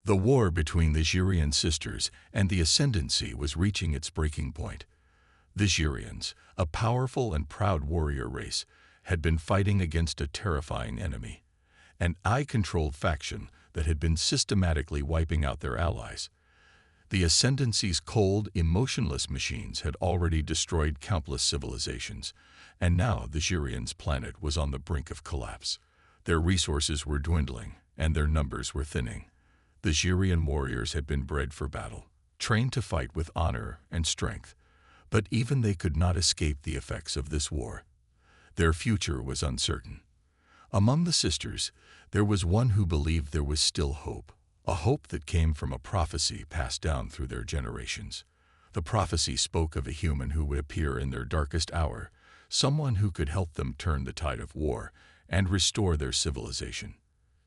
The war between the Xirian sisters and the Ascendancy was reaching its breaking point. The Xirians, a powerful and proud warrior race, had been fighting against a terrifying enemy, an eye-controlled faction that had been systematically wiping out their allies. The Ascendancy's cold, emotionless machines had already destroyed countless civilizations, and now the Xirians' planet was on the brink of collapse. Their resources were dwindling, and their numbers were thinning. The Xirian warriors had been bred for battle, trained to fight with honor and strength, but even they could not escape the effects of this war. Their future was uncertain. Among the sisters, there was one who believed there was still hope, a hope that came from a prophecy passed down through their generations. The prophecy spoke of a human who would appear in their darkest hour, someone who could help them turn the tide of war and restore their civilization.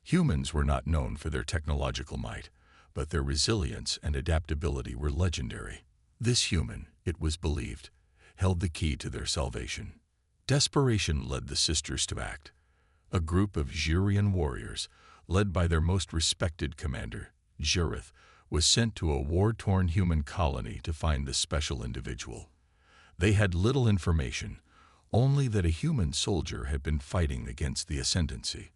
Humans were not known for their technological might, but their resilience and adaptability were legendary. This human, it was believed, held the key to their salvation. Desperation led the sisters to act. A group of Xirian warriors, led by their most respected commander, Xirith, was sent to a war-torn human colony to find this special individual. They had little information, only that a human soldier had been fighting against the Ascendancy.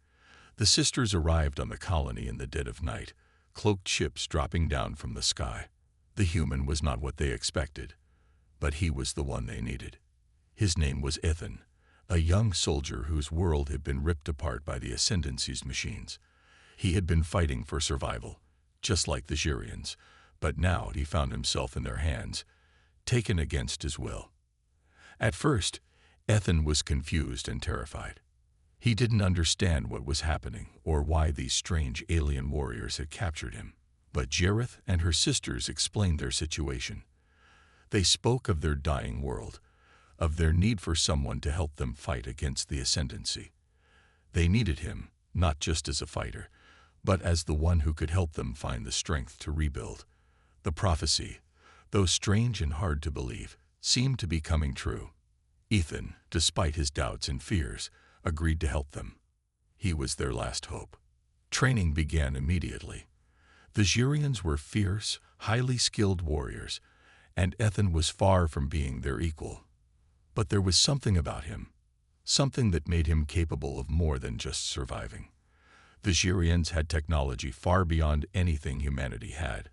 The sisters arrived on the colony in the dead of night, cloaked ships dropping down from the sky. The human was not what they expected, but he was the one they needed. His name was Ethan, a young soldier whose world had been ripped apart by the Ascendancy's machines. He had been fighting for survival, just like the Xirians, but now he found himself in their hands, taken against his will. At first, Ethan was confused and terrified. He didn't understand what was happening or why these strange alien warriors had captured him. But Xirith and her sisters explained their situation. They spoke of their dying world, of their need for someone to help them fight against the Ascendancy. They needed him, not just as a fighter, but as the one who could help them find the strength to rebuild. The prophecy, though strange and hard to believe, seemed to be coming true. Ethan, despite his doubts and fears, agreed to help them. He was their last hope. Training began immediately. The Xirians were fierce, highly skilled warriors, and Ethan was far from being their equal. But there was something about him, something that made him capable of more than just surviving. The Xirians had technology far beyond anything humanity had,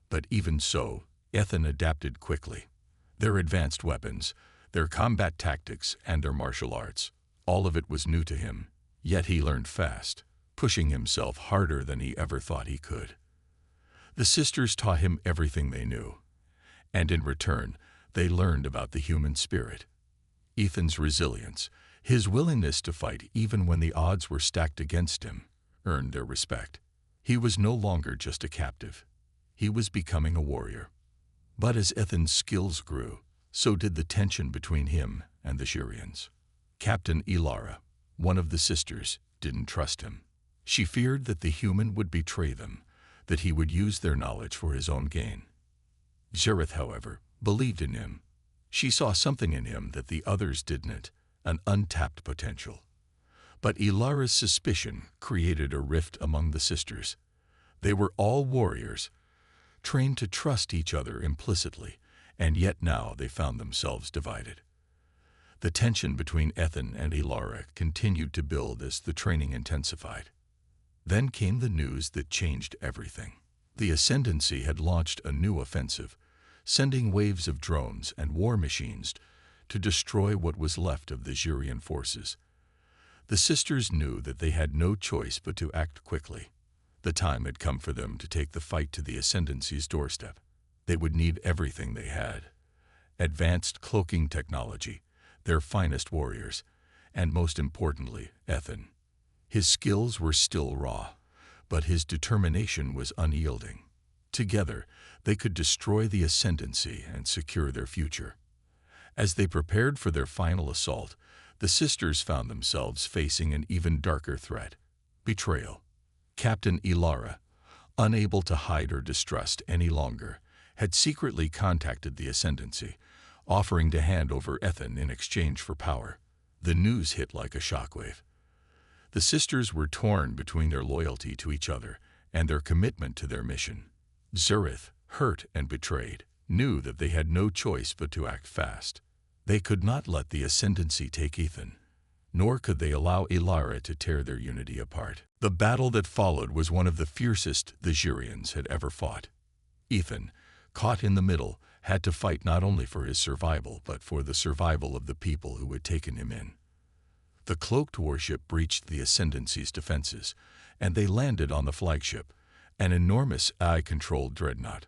but even so, Ethan adapted quickly. Their advanced weapons, their combat tactics, and their martial arts, all of it was new to him, yet he learned fast, pushing himself harder than he ever thought he could. The sisters taught him everything they knew, and in return, they learned about the human spirit. Ethan's resilience, his willingness to fight even when the odds were stacked against him, earned their respect. He was no longer just a captive. He was becoming a warrior. But as Ethan's skills grew, so did the tension between him and the Xirians. Captain Ilara, one of the sisters, didn't trust him. She feared that the human would betray them, that he would use their knowledge for his own gain. Xirith, however, believed in him. She saw something in him that the others didn't, an untapped potential. But Ilara's suspicion created a rift among the sisters. They were all warriors, trained to trust each other implicitly, and yet now they found themselves divided. The tension between Ethan and Ilara continued to build as the training intensified. Then came the news that changed everything. The Ascendancy had launched a new offensive, sending waves of drones and war machines to destroy what was left of the Xirian forces. The sisters knew that they had no choice but to act quickly. The time had come for them to take the fight to the Ascendancy's doorstep. They would need everything they had: advanced cloaking technology, their finest warriors, and most importantly, Ethan. His skills were still raw, but his determination was unyielding. Together, they could destroy the Ascendancy and secure their future. As they prepared for their final assault, the sisters found themselves facing an even darker threat: betrayal. Captain Ilara, unable to hide her distrust any longer, had secretly contacted the Ascendancy, offering to hand over Ethan in exchange for power. The news hit like a shockwave. The sisters were torn between their loyalty to each other and their commitment to their mission. Zurith, hurt and betrayed, knew that they had no choice but to act fast. They could not let the Ascendancy take Ethan, nor could they allow Ilara to tear their unity apart. The battle that followed was one of the fiercest the Jurians had ever fought. Ethan, caught in the middle, had to fight not only for his survival, but for the survival of the people who had taken him in. The cloaked warship breached the Ascendancy's defenses, and they landed on the flagship, an enormous AI-controlled dreadnought.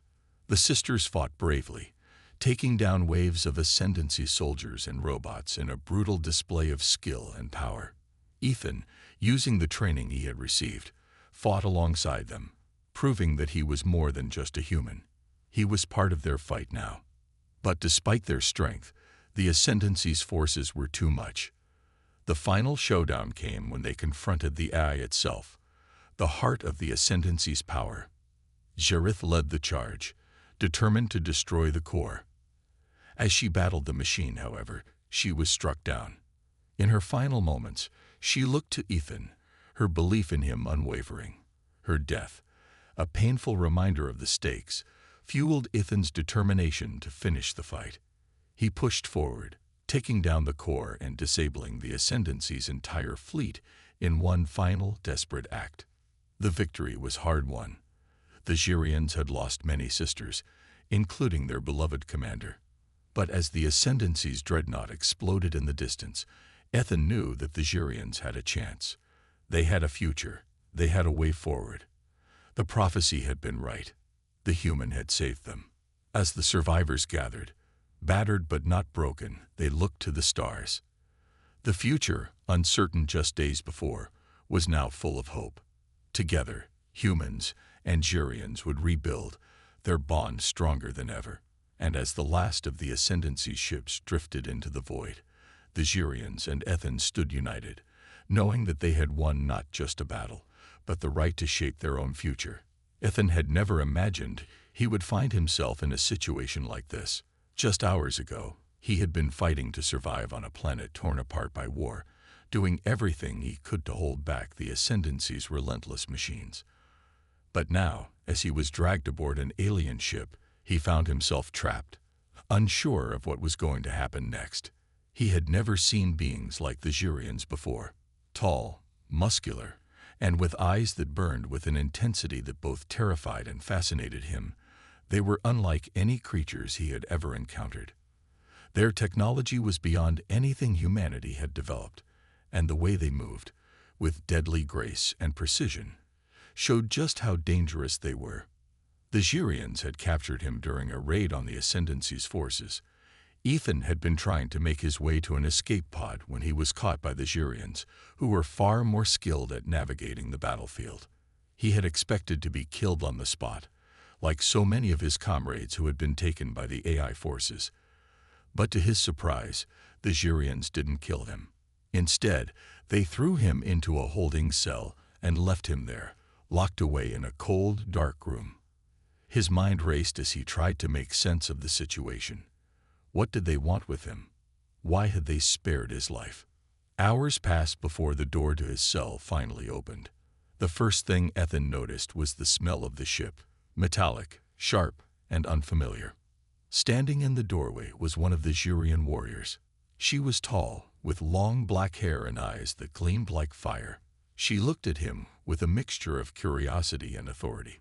The sisters fought bravely, taking down waves of Ascendancy soldiers and robots in a brutal display of skill and power. Ethan, using the training he had received, fought alongside them, proving that he was more than just a human. He was part of their fight now. But despite their strength, the Ascendancy's forces were too much. The final showdown came when they confronted the AI itself, the heart of the Ascendancy's power. Jareth led the charge, determined to destroy the core. As she battled the machine, however, she was struck down. In her final moments, she looked to Ethan, her belief in him unwavering. Her death, a painful reminder of the stakes, fueled Ethan's determination to finish the fight. He pushed forward, taking down the core and disabling the Ascendancy's entire fleet in one final desperate act. The victory was hard-won. The Jurians had lost many sisters, including their beloved commander. But as the Ascendancy's dreadnought exploded in the distance, Ethan knew that the Jurians had a chance. They had a future. They had a way forward. The prophecy had been right. The human had saved them. As the survivors gathered, battered but not broken, they looked to the stars. The future, uncertain just days before, was now full of hope. Together, humans and Jurians would rebuild, their bond stronger than ever. And as the last of the Ascendancy ships drifted into the void, the Jurians and Ethan stood united, knowing that they had won not just a battle, but the right to shape their own future. Ethan had never imagined he would find himself in a situation like this. Just hours ago, he had been fighting to survive on a planet torn apart by war, doing everything he could to hold back the Ascendancy's relentless machines. But now, as he was dragged aboard an alien ship, he found himself trapped, unsure of what was going to happen next. He had never seen beings like the Jurians before, tall, muscular, and with eyes that burned with an intensity that both terrified and fascinated him. They were unlike any creatures he had ever encountered. Their technology was beyond anything humanity had developed, and the way they moved, with deadly grace and precision, showed just how dangerous they were. The Jurians had captured him during a raid on the Ascendancy's forces. Ethan had been trying to make his way to an escape pod when he was caught by the Jurians, who were far more skilled at navigating the battlefield. He had expected to be killed on the spot, like so many of his comrades who had been taken by the AI forces. But to his surprise, the Jurians didn't kill him. Instead, they threw him into a holding cell and left him there, locked away in a cold, dark room. His mind raced as he tried to make sense of the situation. What did they want with him? Why had they spared his life? Hours passed before the door to his cell finally opened. The first thing Ethan noticed was the smell of the ship, metallic, sharp, and unfamiliar. Standing in the doorway was one of the Jurian warriors. She was tall, with long black hair and eyes that gleamed like fire. She looked at him with a mixture of curiosity and authority.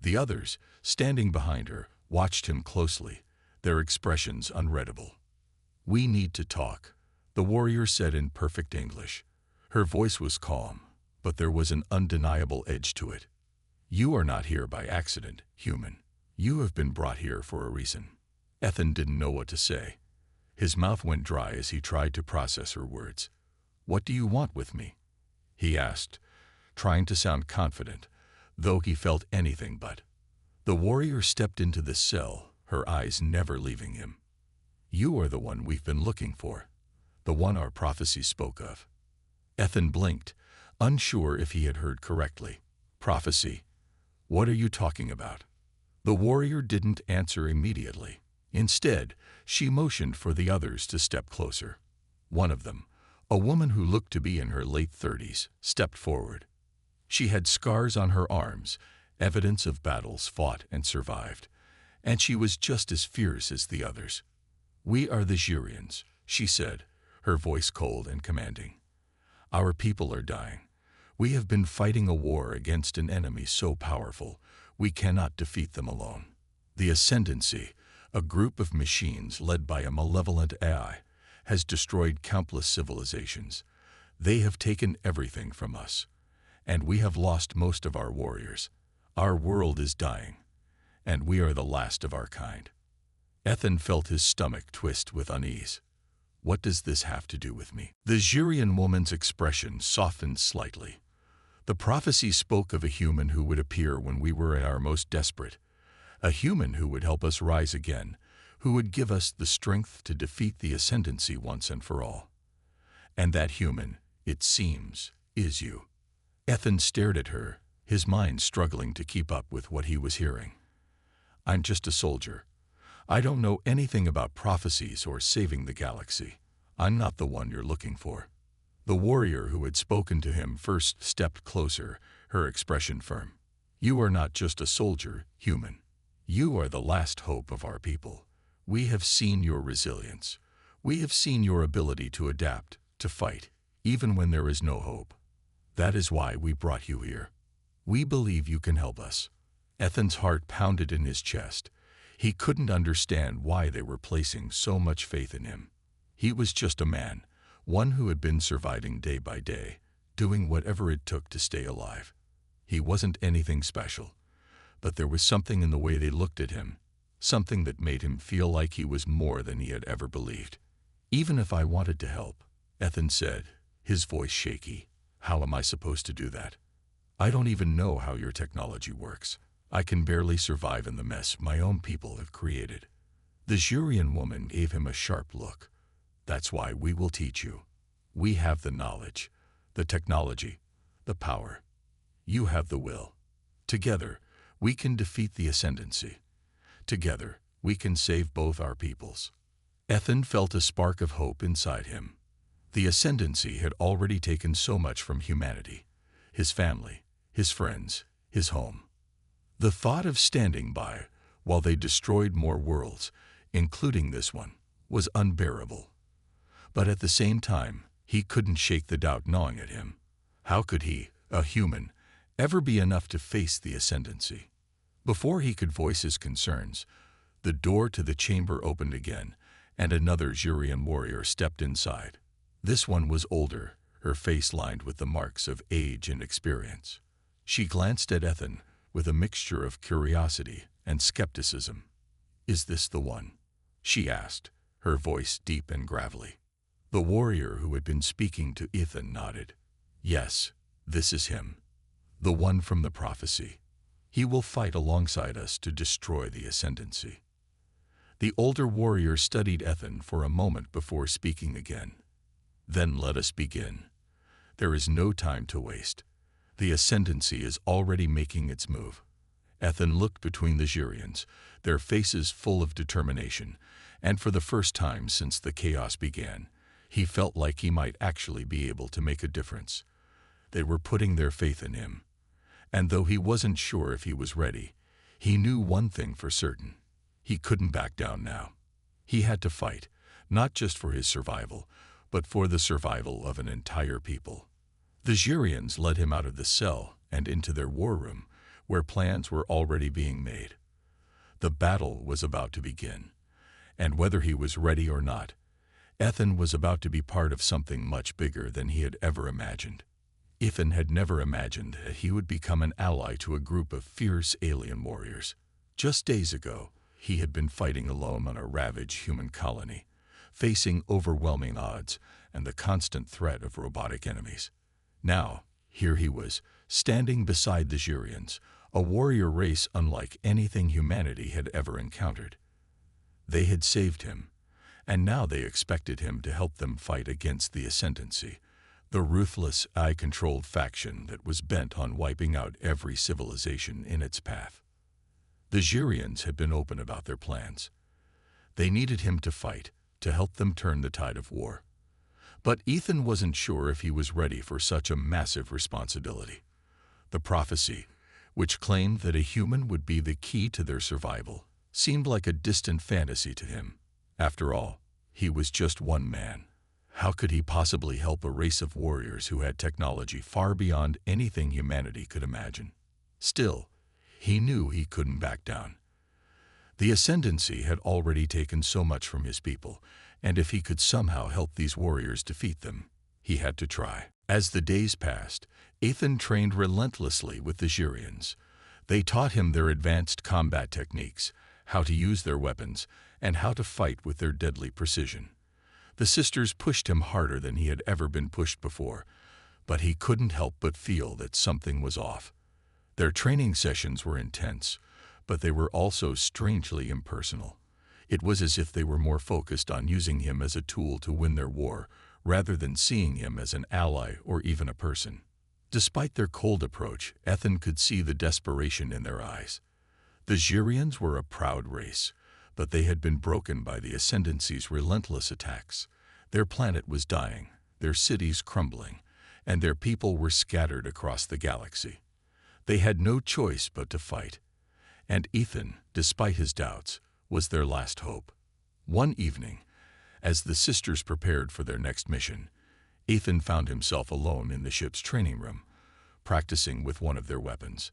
The others, standing behind her, watched him closely, their expressions unreadable. "We need to talk," the warrior said in perfect English. Her voice was calm, but there was an undeniable edge to it. "You are not here by accident, human. You have been brought here for a reason." Ethan didn't know what to say. His mouth went dry as he tried to process her words. "What do you want with me?" he asked, trying to sound confident, though he felt anything but. The warrior stepped into the cell, her eyes never leaving him. "You are the one we've been looking for, the one our prophecy spoke of." Ethan blinked, unsure if he had heard correctly. "Prophecy? What are you talking about?" The warrior didn't answer immediately. Instead, she motioned for the others to step closer. One of them, a woman who looked to be in her late 30s, stepped forward. She had scars on her arms, evidence of battles fought and survived, and she was just as fierce as the others. "We are the Xurians," she said, her voice cold and commanding. "Our people are dying. We have been fighting a war against an enemy so powerful, we cannot defeat them alone. The Ascendancy, a group of machines led by a malevolent AI, has destroyed countless civilizations. They have taken everything from us, and we have lost most of our warriors. Our world is dying, and we are the last of our kind." Ethan felt his stomach twist with unease. "What does this have to do with me?" The Xurian woman's expression softened slightly. "The prophecy spoke of a human who would appear when we were at our most desperate, a human who would help us rise again, who would give us the strength to defeat the Ascendancy once and for all. And that human, it seems, is you." Ethan stared at her, his mind struggling to keep up with what he was hearing. "I'm just a soldier. I don't know anything about prophecies or saving the galaxy. I'm not the one you're looking for." The warrior who had spoken to him first stepped closer, her expression firm. "You are not just a soldier, human. You are the last hope of our people. We have seen your resilience. We have seen your ability to adapt, to fight, even when there is no hope. That is why we brought you here. We believe you can help us." Ethan's heart pounded in his chest. He couldn't understand why they were placing so much faith in him. He was just a man, one who had been surviving day by day, doing whatever it took to stay alive. He wasn't anything special, but there was something in the way they looked at him, something that made him feel like he was more than he had ever believed. "Even if I wanted to help," Ethan said, his voice shaky, "how am I supposed to do that? I don't even know how your technology works. I can barely survive in the mess my own people have created." The Xurian woman gave him a sharp look. "That's why we will teach you. We have the knowledge, the technology, the power. You have the will. Together, we can defeat the Ascendancy. Together, we can save both our peoples." Ethan felt a spark of hope inside him. The Ascendancy had already taken so much from humanity: his family, his friends, his home. The thought of standing by while they destroyed more worlds, including this one, was unbearable. But at the same time, he couldn't shake the doubt gnawing at him. How could he, a human, ever be enough to face the Ascendancy? Before he could voice his concerns, the door to the chamber opened again, and another Xurian warrior stepped inside. This one was older, her face lined with the marks of age and experience. She glanced at Ethan with a mixture of curiosity and skepticism. "Is this the one?" she asked, her voice deep and gravelly. The warrior who had been speaking to Ethan nodded. "Yes, this is him. The one from the prophecy. He will fight alongside us to destroy the Ascendancy." The older warrior studied Ethan for a moment before speaking again. "Then let us begin. There is no time to waste. The Ascendancy is already making its move." Ethan looked between the Xurians, their faces full of determination, and for the first time since the chaos began, he felt like he might actually be able to make a difference. They were putting their faith in him. And though he wasn't sure if he was ready, he knew one thing for certain: he couldn't back down now. He had to fight, not just for his survival, but for the survival of an entire people. The Xurians led him out of the cell and into their war room, where plans were already being made. The battle was about to begin, and whether he was ready or not, Ethan was about to be part of something much bigger than he had ever imagined. Ethan had never imagined that he would become an ally to a group of fierce alien warriors. Just days ago, he had been fighting alone on a ravaged human colony, facing overwhelming odds and the constant threat of robotic enemies. Now, here he was, standing beside the Xurians, a warrior race unlike anything humanity had ever encountered. They had saved him, and now they expected him to help them fight against the Ascendancy, the ruthless, AI-controlled faction that was bent on wiping out every civilization in its path. The Xurians had been open about their plans. They needed him to fight, to help them turn the tide of war. But Ethan wasn't sure if he was ready for such a massive responsibility. The prophecy, which claimed that a human would be the key to their survival, seemed like a distant fantasy to him. After all, he was just one man. How could he possibly help a race of warriors who had technology far beyond anything humanity could imagine? Still, he knew he couldn't back down. The ascendancy had already taken so much from his people, and if he could somehow help these warriors defeat them, he had to try. As the days passed, Ethan trained relentlessly with the Xurians. They taught him their advanced combat techniques, how to use their weapons, and how to fight with their deadly precision. The sisters pushed him harder than he had ever been pushed before, but he couldn't help but feel that something was off. Their training sessions were intense, but they were also strangely impersonal. It was as if they were more focused on using him as a tool to win their war, rather than seeing him as an ally or even a person. Despite their cold approach, Ethan could see the desperation in their eyes. The Xurians were a proud race, but they had been broken by the Ascendancy's relentless attacks. Their planet was dying, their cities crumbling, and their people were scattered across the galaxy. They had no choice but to fight. And Ethan, despite his doubts, was their last hope. One evening, as the sisters prepared for their next mission, Ethan found himself alone in the ship's training room, practicing with one of their weapons.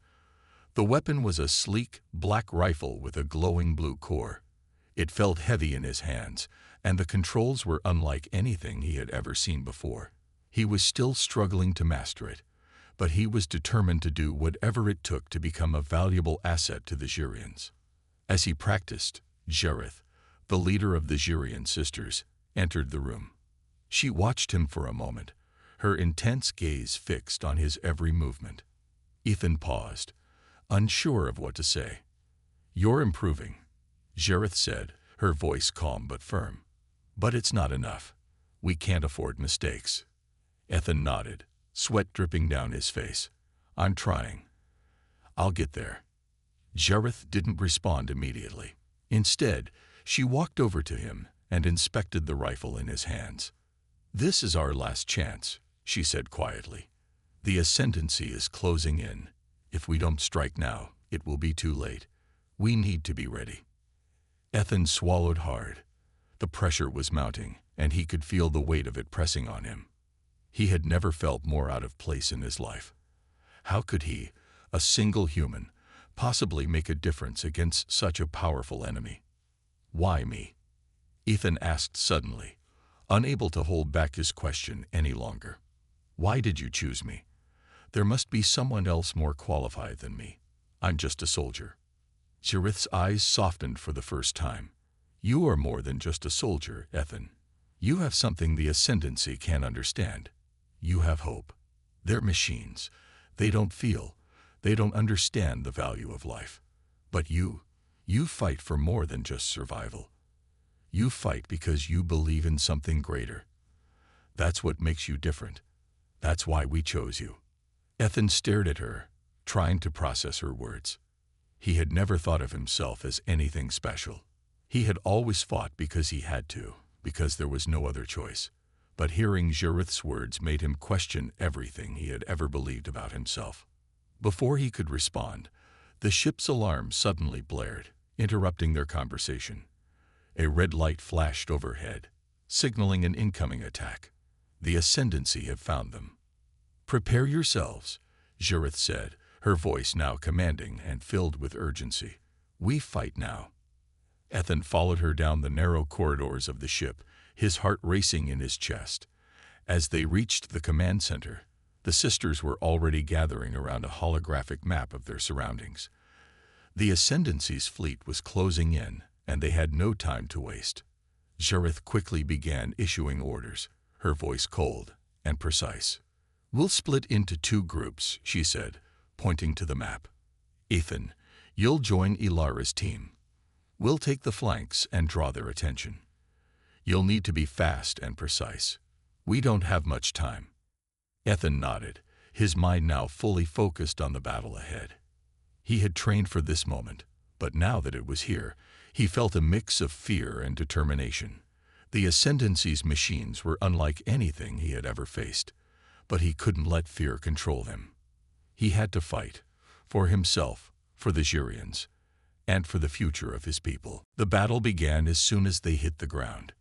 The weapon was a sleek, black rifle with a glowing blue core. It felt heavy in his hands, and the controls were unlike anything he had ever seen before. He was still struggling to master it, but he was determined to do whatever it took to become a valuable asset to the Xurians. As he practiced, Jareth, the leader of the Xurian sisters, entered the room. She watched him for a moment, her intense gaze fixed on his every movement. Ethan paused, unsure of what to say. "You're improving," Jareth said, her voice calm but firm. "But it's not enough. We can't afford mistakes." Ethan nodded, sweat dripping down his face. "I'm trying. I'll get there." Jareth didn't respond immediately. Instead, she walked over to him and inspected the rifle in his hands. "This is our last chance," she said quietly. "The Ascendancy is closing in. If we don't strike now, it will be too late. We need to be ready." Ethan swallowed hard. The pressure was mounting, and he could feel the weight of it pressing on him. He had never felt more out of place in his life. How could he, a single human, possibly make a difference against such a powerful enemy? "Why me?" Ethan asked suddenly, unable to hold back his question any longer. "Why did you choose me? There must be someone else more qualified than me. I'm just a soldier." Jareth's eyes softened for the first time. "You are more than just a soldier, Ethan. You have something the Ascendancy can't understand. You have hope. They're machines. They don't feel. They don't understand the value of life. But you fight for more than just survival. You fight because you believe in something greater. That's what makes you different. That's why we chose you." Ethan stared at her, trying to process her words. He had never thought of himself as anything special. He had always fought because he had to, because there was no other choice. But hearing Jareth's words made him question everything he had ever believed about himself. Before he could respond, the ship's alarm suddenly blared, interrupting their conversation. A red light flashed overhead, signaling an incoming attack. The Ascendancy had found them. "Prepare yourselves," Jareth said, her voice now commanding and filled with urgency. "We fight now." Ethan followed her down the narrow corridors of the ship, his heart racing in his chest. As they reached the command center, the sisters were already gathering around a holographic map of their surroundings. The Ascendancy's fleet was closing in, and they had no time to waste. Jareth quickly began issuing orders, her voice cold and precise. "We'll split into 2 groups," she said, pointing to the map. "Ethan, you'll join Ilara's team. We'll take the flanks and draw their attention. You'll need to be fast and precise. We don't have much time." Ethan nodded, his mind now fully focused on the battle ahead. He had trained for this moment, but now that it was here, he felt a mix of fear and determination. The Ascendancy's machines were unlike anything he had ever faced, but he couldn't let fear control him. He had to fight, for himself, for the Jurians, and for the future of his people. The battle began as soon as they hit the ground.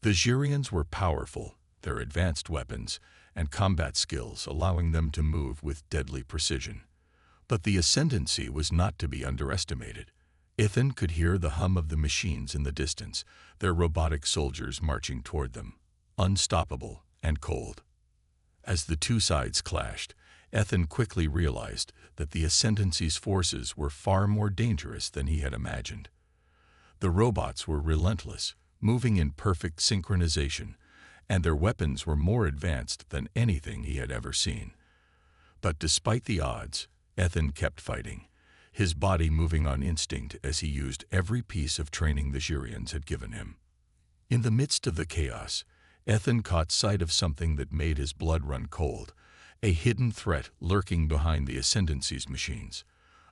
The Jurians were powerful, their advanced weapons and combat skills allowing them to move with deadly precision. But the ascendancy was not to be underestimated. Ethan could hear the hum of the machines in the distance, their robotic soldiers marching toward them, unstoppable and cold. As the two sides clashed, Ethan quickly realized that the ascendancy's forces were far more dangerous than he had imagined. The robots were relentless, moving in perfect synchronization, and their weapons were more advanced than anything he had ever seen. But despite the odds, Ethan kept fighting, his body moving on instinct as he used every piece of training the Jurians had given him. In the midst of the chaos, Ethan caught sight of something that made his blood run cold, a hidden threat lurking behind the Ascendancy's machines.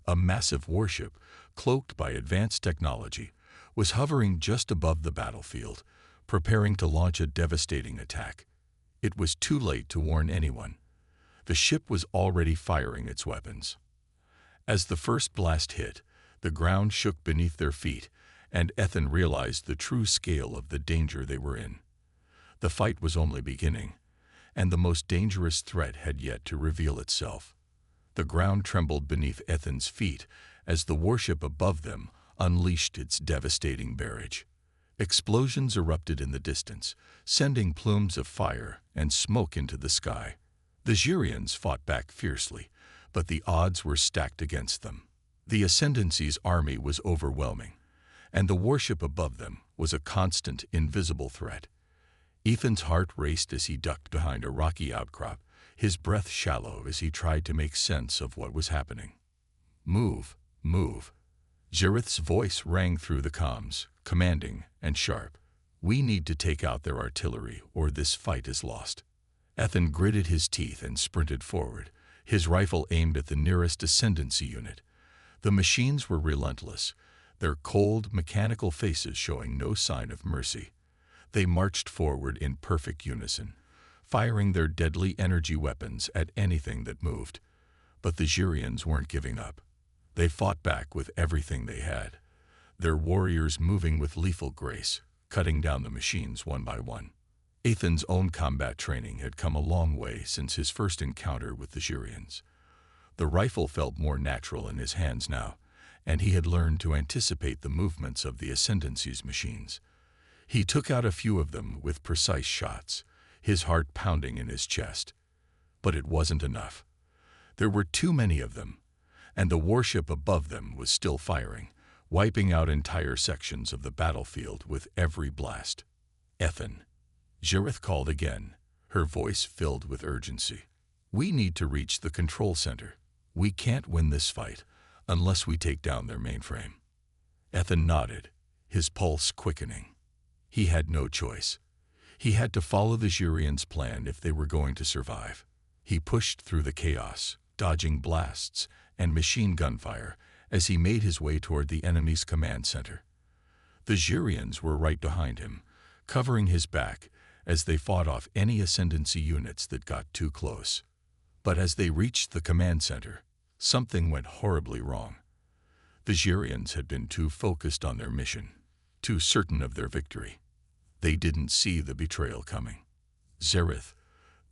A massive warship, cloaked by advanced technology, was hovering just above the battlefield, preparing to launch a devastating attack. It was too late to warn anyone. The ship was already firing its weapons. As the first blast hit, the ground shook beneath their feet, and Ethan realized the true scale of the danger they were in. The fight was only beginning, and the most dangerous threat had yet to reveal itself. The ground trembled beneath Ethan's feet as the warship above them unleashed its devastating barrage. Explosions erupted in the distance, sending plumes of fire and smoke into the sky. The Jurians fought back fiercely, but the odds were stacked against them. The Ascendancy's army was overwhelming, and the warship above them was a constant, invisible threat. Ethan's heart raced as he ducked behind a rocky outcrop, his breath shallow as he tried to make sense of what was happening. "Move, move." Jareth's voice rang through the comms, commanding and sharp. "We need to take out their artillery, or this fight is lost." Ethan gritted his teeth and sprinted forward, his rifle aimed at the nearest Ascendancy unit. The machines were relentless, their cold, mechanical faces showing no sign of mercy. They marched forward in perfect unison, firing their deadly energy weapons at anything that moved. But the Jurians weren't giving up. They fought back with everything they had, their warriors moving with lethal grace, cutting down the machines one by one. Ethan's own combat training had come a long way since his first encounter with the Jurians. The rifle felt more natural in his hands now, and he had learned to anticipate the movements of the Ascendancy's machines. He took out a few of them with precise shots, his heart pounding in his chest. But it wasn't enough. There were too many of them, and the warship above them was still firing, wiping out entire sections of the battlefield with every blast. "Ethan," Jareth called again, her voice filled with urgency. "We need to reach the control center. We can't win this fight unless we take down their mainframe." Ethan nodded, his pulse quickening. He had no choice. He had to follow the Jurians' plan if they were going to survive. He pushed through the chaos, dodging blasts and machine gun fire as he made his way toward the enemy's command center. The Jurians were right behind him, covering his back as they fought off any Ascendancy units that got too close. But as they reached the command center, something went horribly wrong. The Jurians had been too focused on their mission, too certain of their victory. They didn't see the betrayal coming. Jareth,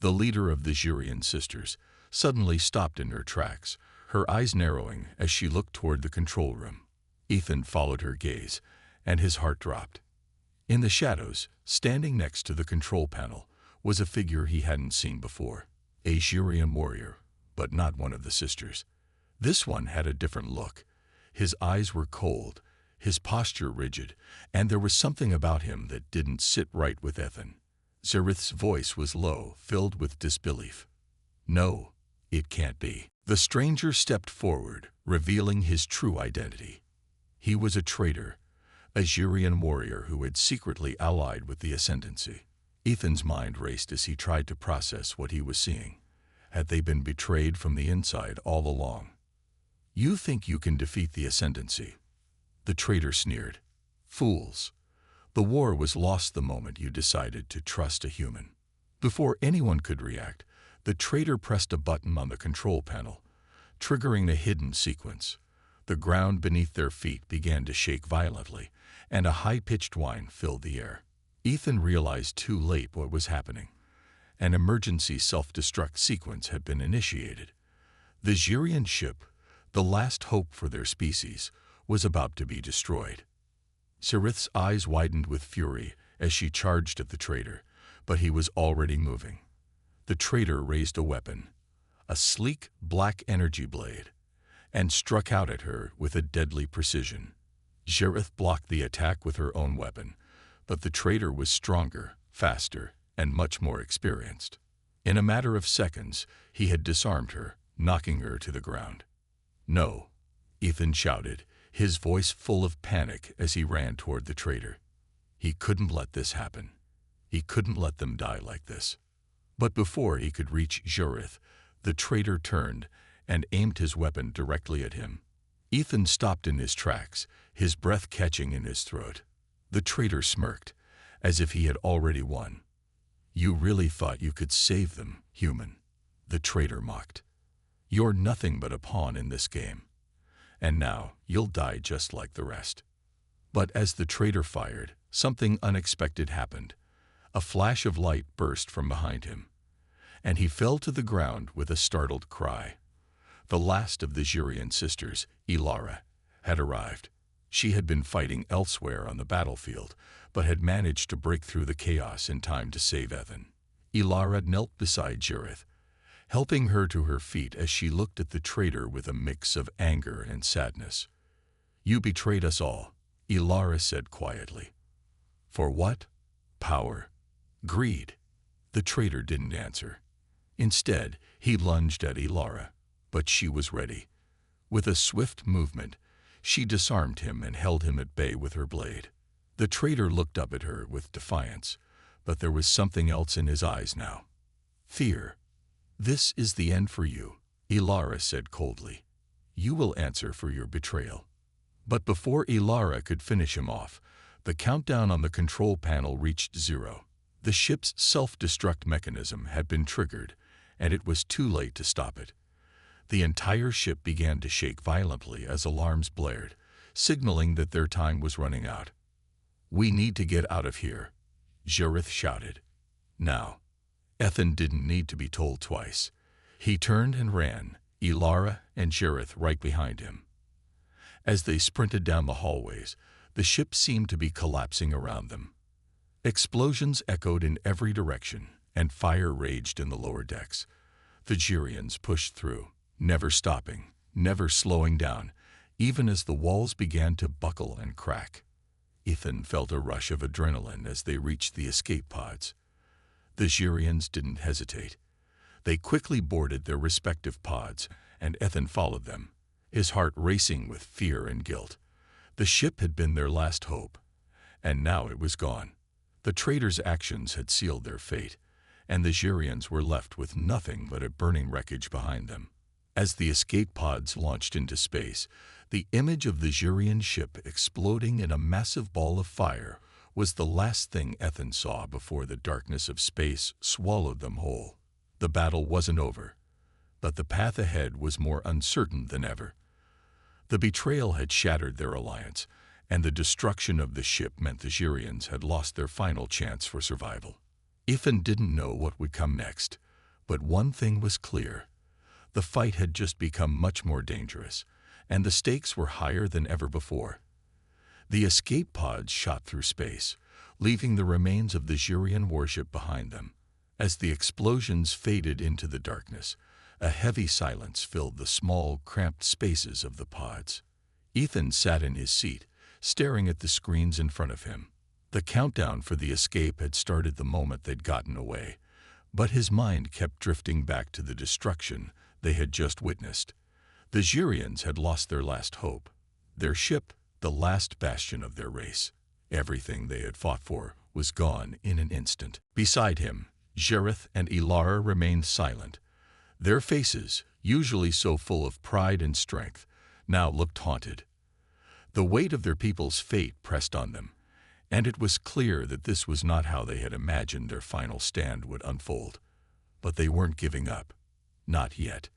the leader of the Jurian sisters, suddenly stopped in her tracks, her eyes narrowing as she looked toward the control room. Ethan followed her gaze, and his heart dropped. In the shadows, standing next to the control panel, was a figure he hadn't seen before. A Jurian warrior, but not one of the sisters. This one had a different look. His eyes were cold, his posture rigid, and there was something about him that didn't sit right with Ethan. Jareth's voice was low, filled with disbelief. "No, it can't be." The stranger stepped forward, revealing his true identity. He was a traitor, a Jurian warrior who had secretly allied with the Ascendancy. Ethan's mind raced as he tried to process what he was seeing. Had they been betrayed from the inside all along? "You think you can defeat the Ascendancy?" The traitor sneered. "Fools. The war was lost the moment you decided to trust a human." Before anyone could react, the traitor pressed a button on the control panel. triggering a hidden sequence. The ground beneath their feet began to shake violently, and a high-pitched whine filled the air. Ethan realized too late what was happening. An emergency self-destruct sequence had been initiated. The Xurian ship, the last hope for their species, was about to be destroyed. Xerith's eyes widened with fury as she charged at the traitor, but he was already moving. The traitor raised a weapon, a sleek black energy blade, and struck out at her with a deadly precision. Xerith blocked the attack with her own weapon, but the traitor was stronger, faster, and much more experienced. In a matter of seconds, he had disarmed her, knocking her to the ground. "No," Ethan shouted, his voice full of panic as he ran toward the traitor. He couldn't let this happen. He couldn't let them die like this. But before he could reach Xerith, the traitor turned and aimed his weapon directly at him. Ethan stopped in his tracks, his breath catching in his throat. The traitor smirked, as if he had already won. "You really thought you could save them, human," the traitor mocked. "You're nothing but a pawn in this game. And now you'll die just like the rest." But as the traitor fired, something unexpected happened. A flash of light burst from behind him, and he fell to the ground with a startled cry. The last of the Xurian sisters, Ilara, had arrived. She had been fighting elsewhere on the battlefield, but had managed to break through the chaos in time to save Ethan. Ilara knelt beside Xerith, helping her to her feet as she looked at the traitor with a mix of anger and sadness. "You betrayed us all," Ilara said quietly. "For what? Power? Greed?" The traitor didn't answer. Instead, he lunged at Ilara, but she was ready. With a swift movement, she disarmed him and held him at bay with her blade. The traitor looked up at her with defiance, but there was something else in his eyes now. Fear. "This is the end for you," Ilara said coldly. "You will answer for your betrayal." But before Ilara could finish him off, the countdown on the control panel reached 0. The ship's self-destruct mechanism had been triggered, and it was too late to stop it. The entire ship began to shake violently as alarms blared, signaling that their time was running out. "We need to get out of here," Xerith shouted. Now, Ethan didn't need to be told twice. He turned and ran, Ilara and Xerith right behind him. As they sprinted down the hallways, the ship seemed to be collapsing around them. Explosions echoed in every direction, and fire raged in the lower decks. The Xurians pushed through, never stopping, never slowing down, even as the walls began to buckle and crack. Ethan felt a rush of adrenaline as they reached the escape pods. The Xurians didn't hesitate. They quickly boarded their respective pods, and Ethan followed them, his heart racing with fear and guilt. The ship had been their last hope, and now it was gone. The traitors' actions had sealed their fate, and the Xurians were left with nothing but a burning wreckage behind them. As the escape pods launched into space, the image of the Xurian ship exploding in a massive ball of fire was the last thing Ethan saw before the darkness of space swallowed them whole. The battle wasn't over, but the path ahead was more uncertain than ever. The betrayal had shattered their alliance, and the destruction of the ship meant the Xurians had lost their final chance for survival. Ethan didn't know what would come next, but one thing was clear. The fight had just become much more dangerous, and the stakes were higher than ever before. The escape pods shot through space, leaving the remains of the Xurian warship behind them. As the explosions faded into the darkness, a heavy silence filled the small, cramped spaces of the pods. Ethan sat in his seat, staring at the screens in front of him. The countdown for the escape had started the moment they'd gotten away, but his mind kept drifting back to the destruction they had just witnessed. The Xurians had lost their last hope, their ship, the last bastion of their race. Everything they had fought for was gone in an instant. Beside him, Xerith and Ilara remained silent. Their faces, usually so full of pride and strength, now looked haunted. The weight of their people's fate pressed on them, and it was clear that this was not how they had imagined their final stand would unfold. But they weren't giving up. Not yet.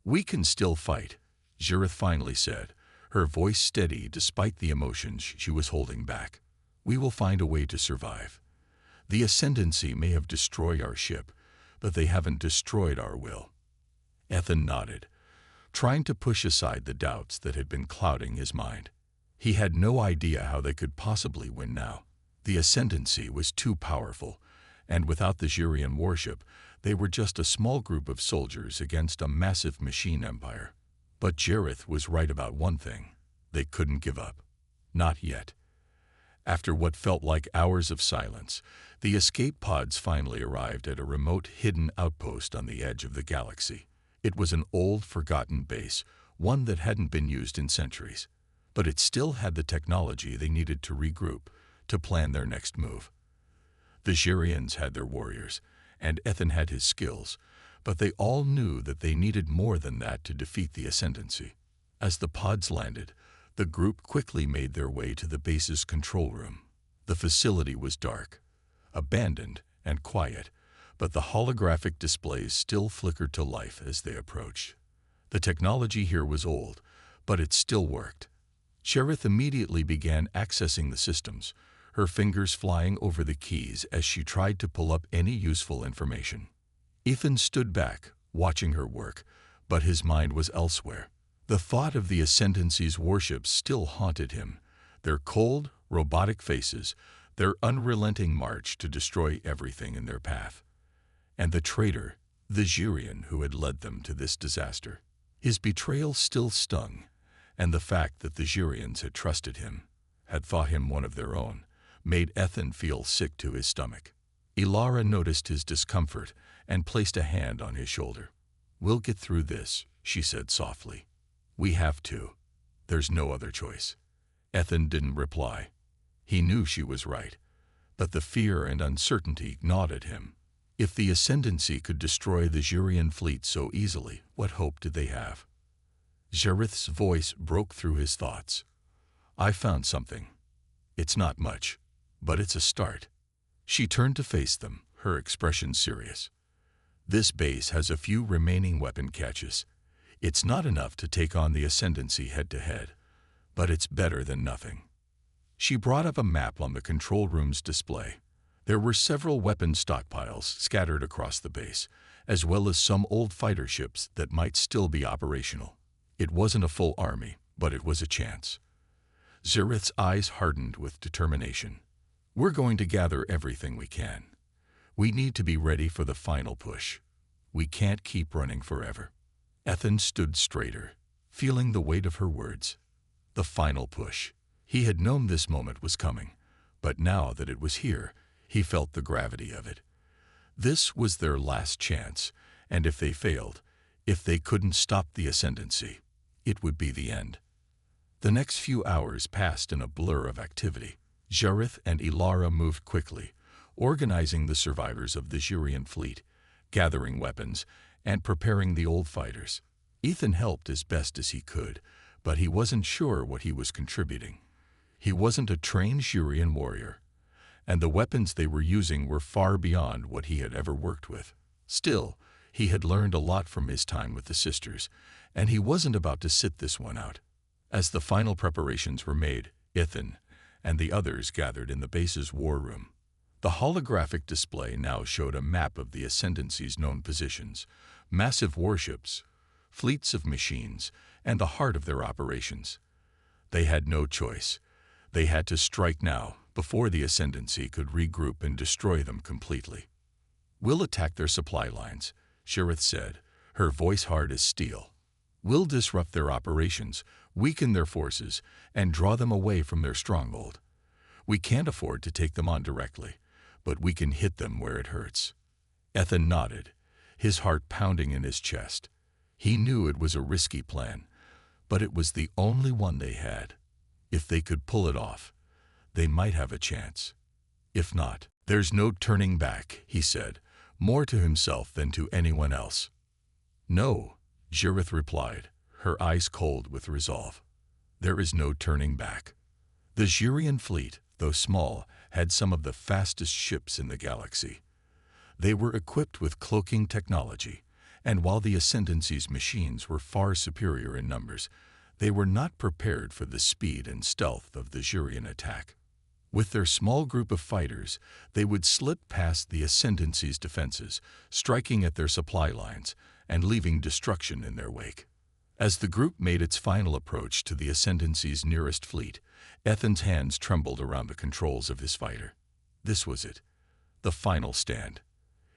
"We can still fight," Jareth finally said, her voice steady despite the emotions she was holding back. "We will find a way to survive. The Ascendancy may have destroyed our ship, but they haven't destroyed our will." Ethan nodded, trying to push aside the doubts that had been clouding his mind. He had no idea how they could possibly win now. The Ascendancy was too powerful, and without the Jurian warship, they were just a small group of soldiers against a massive machine empire. But Jareth was right about one thing. They couldn't give up. Not yet. After what felt like hours of silence, the escape pods finally arrived at a remote, hidden outpost on the edge of the galaxy. It was an old, forgotten base, one that hadn't been used in centuries. But it still had the technology they needed to regroup, to plan their next move. The Jurians had their warriors, and Ethan had his skills, but they all knew that they needed more than that to defeat the Ascendancy. As the pods landed, the group quickly made their way to the base's control room. The facility was dark, abandoned, and quiet, but the holographic displays still flickered to life as they approached. The technology here was old, but it still worked. Jareth immediately began accessing the systems, her fingers flying over the keys as she tried to pull up any useful information. Ethan stood back, watching her work, but his mind was elsewhere. The thought of the Ascendancy's warships still haunted him, their cold, robotic faces, their unrelenting march to destroy everything in their path. And the traitor, the Jurian who had led them to this disaster. His betrayal still stung, and the fact that the Jurians had trusted him, had thought him one of their own, made Ethan feel sick to his stomach. Ilara noticed his discomfort and placed a hand on his shoulder. "We'll get through this," she said softly. "We have to. There's no other choice." Ethan didn't reply. He knew she was right, but the fear and uncertainty gnawed at him. If the Ascendancy could destroy the Jurian fleet so easily, what hope did they have? Jareth's voice broke through his thoughts. "I found something. It's not much, but it's a start." She turned to face them, her expression serious. "This base has a few remaining weapon caches. It's not enough to take on the Ascendancy head-to-head, but it's better than nothing." She brought up a map on the control room's display. There were several weapon stockpiles scattered across the base, as well as some old fighter ships that might still be operational. It wasn't a full army, but it was a chance. Jareth's eyes hardened with determination. "We're going to gather everything we can. We need to be ready for the final push. We can't keep running forever." Ethan stood straighter, feeling the weight of her words. The final push. He had known this moment was coming, but now that it was here, he felt the gravity of it. This was their last chance, and if they failed, if they couldn't stop the Ascendancy, it would be the end. The next few hours passed in a blur of activity. Jareth and Ilara moved quickly, organizing the survivors of the Jurian fleet, gathering weapons, and preparing the old fighters. Ethan helped as best as he could, but he wasn't sure what he was contributing. He wasn't a trained Jurian warrior, and the weapons they were using were far beyond what he had ever worked with. Still, he had learned a lot from his time with the sisters, and he wasn't about to sit this one out. As the final preparations were made, Ethan and the others gathered in the base's war room. The holographic display now showed a map of the Ascendancy's known positions, massive warships, fleets of machines, and the heart of their operations. They had no choice. They had to strike now, before the Ascendancy could regroup and destroy them completely. "We'll attack their supply lines," Jareth said, her voice hard as steel. "We'll disrupt their operations, weaken their forces, and draw them away from their stronghold. We can't afford to take them on directly, but we can hit them where it hurts." Ethan nodded, his heart pounding in his chest. He knew it was a risky plan, but it was the only one they had. If they could pull it off, they might have a chance. If not, "There's no turning back," he said, more to himself than to anyone else. "No," Jareth replied, her eyes cold with resolve. "There is no turning back." The Jurian fleet, though small, had some of the fastest ships in the galaxy. They were equipped with cloaking technology, And while the Ascendancy's machines were far superior in numbers, they were not prepared for the speed and stealth of the Jurian attack. With their small group of fighters, they would slip past the Ascendancy's defenses, striking at their supply lines and leaving destruction in their wake. As the group made its final approach to the Ascendancy's nearest fleet, Ethan's hands trembled around the controls of his fighter. This was it, the final stand.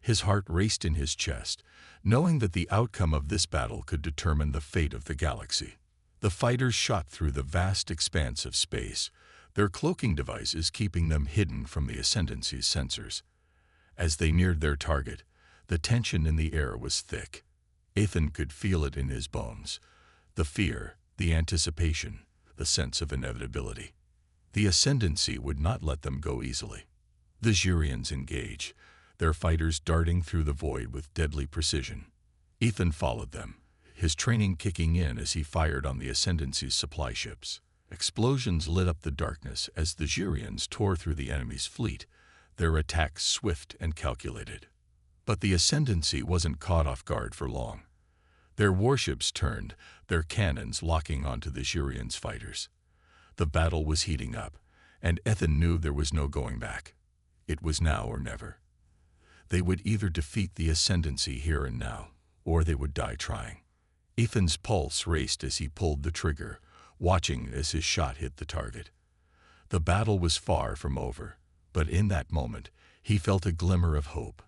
His heart raced in his chest, knowing that the outcome of this battle could determine the fate of the galaxy. The fighters shot through the vast expanse of space, their cloaking devices keeping them hidden from the Ascendancy's sensors. As they neared their target, the tension in the air was thick. Ethan could feel it in his bones. The fear, the anticipation, the sense of inevitability. The Ascendancy would not let them go easily. The Jurians engaged, their fighters darting through the void with deadly precision. Ethan followed them, his training kicking in as he fired on the Ascendancy's supply ships. Explosions lit up the darkness as the Jurians tore through the enemy's fleet, their attacks swift and calculated. But the Ascendancy wasn't caught off guard for long. Their warships turned, their cannons locking onto the Jurians' fighters. The battle was heating up, and Ethan knew there was no going back. It was now or never. They would either defeat the Ascendancy here and now, or they would die trying. Ethan's pulse raced as he pulled the trigger, watching as his shot hit the target. The battle was far from over, but in that moment, he felt a glimmer of hope,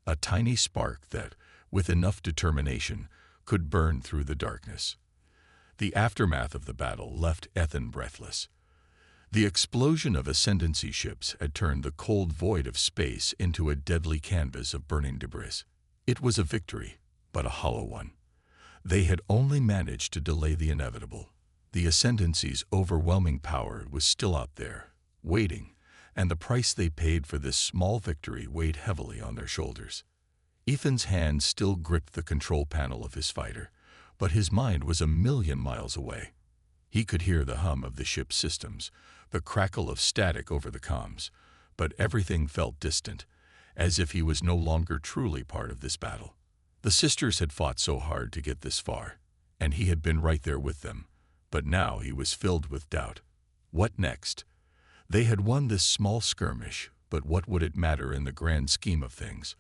a tiny spark that, with enough determination, could burn through the darkness. The aftermath of the battle left Ethan breathless. The explosion of Ascendancy ships had turned the cold void of space into a deadly canvas of burning debris. It was a victory, but a hollow one. They had only managed to delay the inevitable. The Ascendancy's overwhelming power was still out there, waiting, and the price they paid for this small victory weighed heavily on their shoulders. Ethan's hand still gripped the control panel of his fighter, but his mind was a million miles away. He could hear the hum of the ship's systems, the crackle of static over the comms, but everything felt distant, as if he was no longer truly part of this battle. The sisters had fought so hard to get this far, and he had been right there with them. But now he was filled with doubt. What next? They had won this small skirmish, but what would it matter in the grand scheme of things?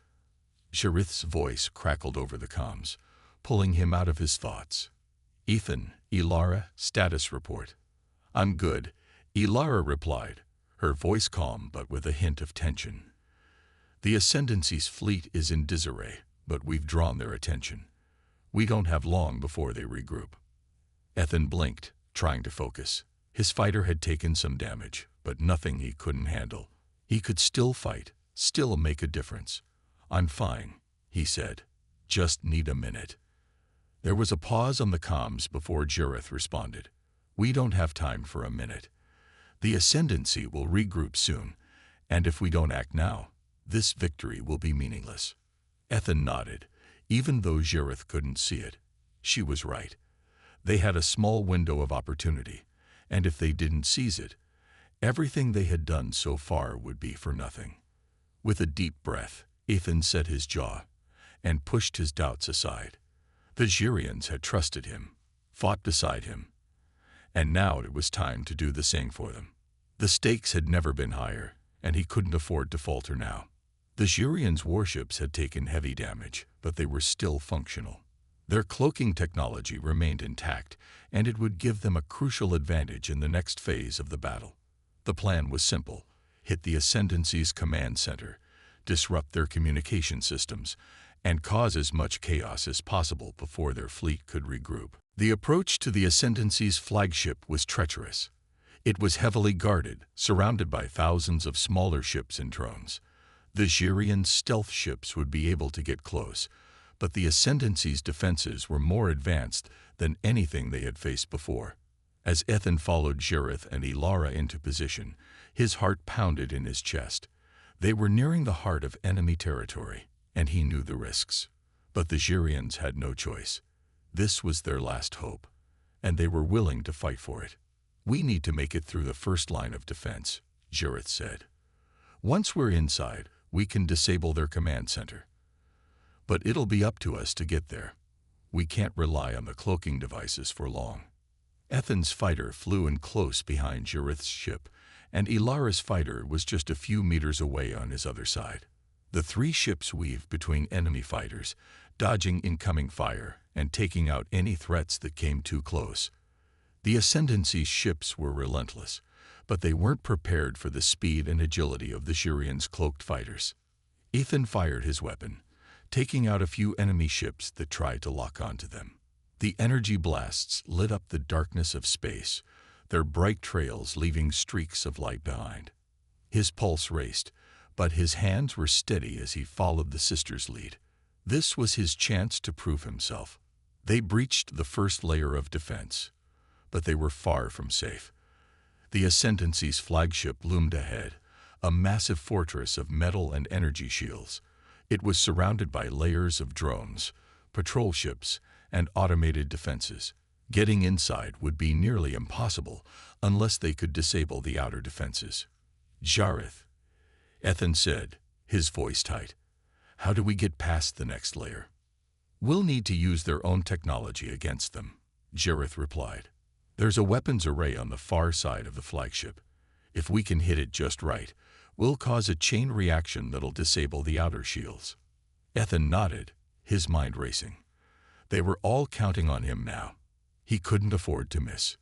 Jarith's voice crackled over the comms, pulling him out of his thoughts. "Ethan, Ilara, status report." "I'm good," Ilara replied, her voice calm but with a hint of tension. "The Ascendancy's fleet is in disarray, but we've drawn their attention. We don't have long before they regroup." Ethan blinked, trying to focus. His fighter had taken some damage, but nothing he couldn't handle. He could still fight, still make a difference. "I'm fine," he said. "Just need a minute." There was a pause on the comms before Jarith responded. "We don't have time for a minute. The Ascendancy will regroup soon, and if we don't act now, this victory will be meaningless." Ethan nodded, even though Jarith couldn't see it. She was right. They had a small window of opportunity, and if they didn't seize it, everything they had done so far would be for nothing. With a deep breath, Ethan set his jaw and pushed his doubts aside. The Jurians had trusted him, fought beside him, and now it was time to do the same for them. The stakes had never been higher, and he couldn't afford to falter now. The Jurians' warships had taken heavy damage, but they were still functional. Their cloaking technology remained intact, and it would give them a crucial advantage in the next phase of the battle. The plan was simple: hit the Ascendancy's command center, disrupt their communication systems, and cause as much chaos as possible before their fleet could regroup. The approach to the Ascendancy's flagship was treacherous. It was heavily guarded, surrounded by thousands of smaller ships and drones. The Jurian stealth ships would be able to get close, but the Ascendancy's defenses were more advanced than anything they had faced before. As Ethan followed Jarith and Ilara into position, his heart pounded in his chest. They were nearing the heart of enemy territory, and he knew the risks. But the Jurians had no choice. This was their last hope, and they were willing to fight for it. "We need to make it through the first line of defense," Jarith said. "Once we're inside, we can disable their command center." But it'll be up to us to get there. We can't rely on the cloaking devices for long. Ethan's fighter flew in close behind Jareth's ship, and Ilara's fighter was just a few meters away on his other side. The three ships weaved between enemy fighters, dodging incoming fire and taking out any threats that came too close. The Ascendancy's ships were relentless, but they weren't prepared for the speed and agility of the Jurians' cloaked fighters. Ethan fired his weapon, taking out a few enemy ships that tried to lock onto them. The energy blasts lit up the darkness of space, their bright trails leaving streaks of light behind. His pulse raced, but his hands were steady as he followed the sisters' lead. This was his chance to prove himself. They breached the first layer of defense, but they were far from safe. The Ascendancy's flagship loomed ahead, a massive fortress of metal and energy shields. It was surrounded by layers of drones, patrol ships, and automated defenses. Getting inside would be nearly impossible unless they could disable the outer defenses. "Jareth," Ethan said, his voice tight. "How do we get past the next layer?" "We'll need to use their own technology against them," Jareth replied. "There's a weapons array on the far side of the flagship. If we can hit it just right, we'll cause a chain reaction that'll disable the outer shields." Ethan nodded, his mind racing. They were all counting on him now. He couldn't afford to miss.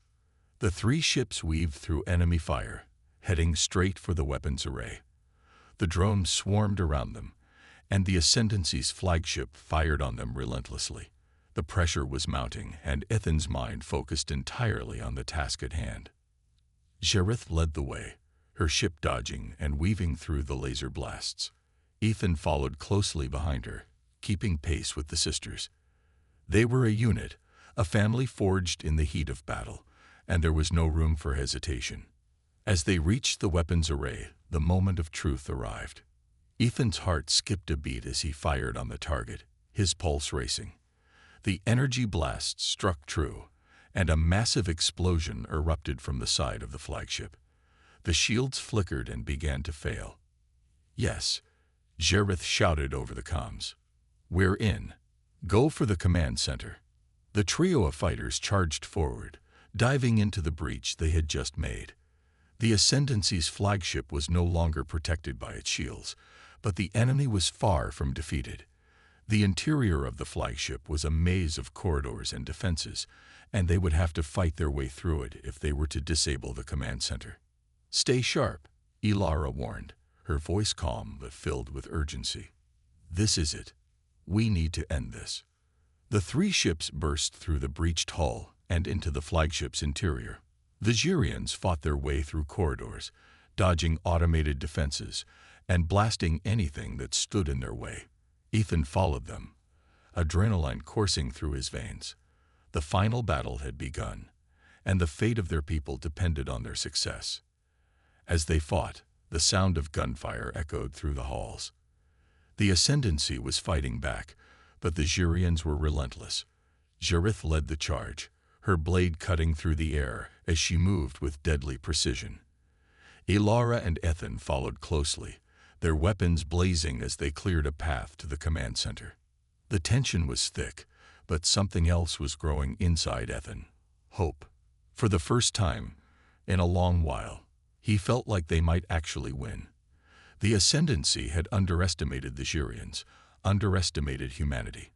The three ships weaved through enemy fire, heading straight for the weapons array. The drones swarmed around them, and the Ascendancy's flagship fired on them relentlessly. The pressure was mounting, and Ethan's mind focused entirely on the task at hand. Jareth led the way, her ship dodging and weaving through the laser blasts. Ethan followed closely behind her, keeping pace with the sisters. They were a unit, a family forged in the heat of battle, and there was no room for hesitation. As they reached the weapons array, the moment of truth arrived. Ethan's heart skipped a beat as he fired on the target, his pulse racing. The energy blast struck true, and a massive explosion erupted from the side of the flagship. The shields flickered and began to fail. "Yes," Jareth shouted over the comms. "We're in. Go for the command center." The trio of fighters charged forward, diving into the breach they had just made. The Ascendancy's flagship was no longer protected by its shields, but the enemy was far from defeated. The interior of the flagship was a maze of corridors and defenses, and they would have to fight their way through it if they were to disable the command center. "Stay sharp," Ilara warned, her voice calm but filled with urgency. "This is it. We need to end this." The three ships burst through the breached hull and into the flagship's interior. The Jurians fought their way through corridors, dodging automated defenses and blasting anything that stood in their way. Ethan followed them, adrenaline coursing through his veins. The final battle had begun, and the fate of their people depended on their success. As they fought, the sound of gunfire echoed through the halls. The Ascendancy was fighting back, but the Jurians were relentless. Jareth led the charge, her blade cutting through the air as she moved with deadly precision. Ilara and Ethan followed closely, their weapons blazing as they cleared a path to the command center. The tension was thick, but something else was growing inside Ethan: hope. For the first time in a long while, he felt like they might actually win. The Ascendancy had underestimated the Jurians, underestimated humanity.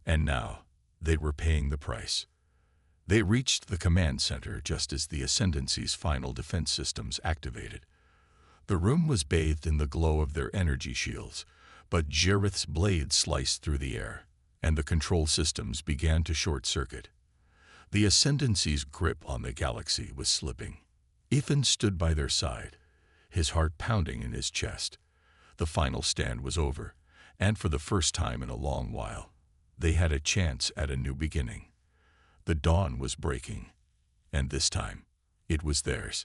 And now, they were paying the price. They reached the command center just as the Ascendancy's final defense systems activated. The room was bathed in the glow of their energy shields, but Jareth's blade sliced through the air, and the control systems began to short-circuit. The Ascendancy's grip on the galaxy was slipping. Ethan stood by their side, his heart pounding in his chest. The final stand was over, and for the first time in a long while, they had a chance at a new beginning. The dawn was breaking, and this time, it was theirs.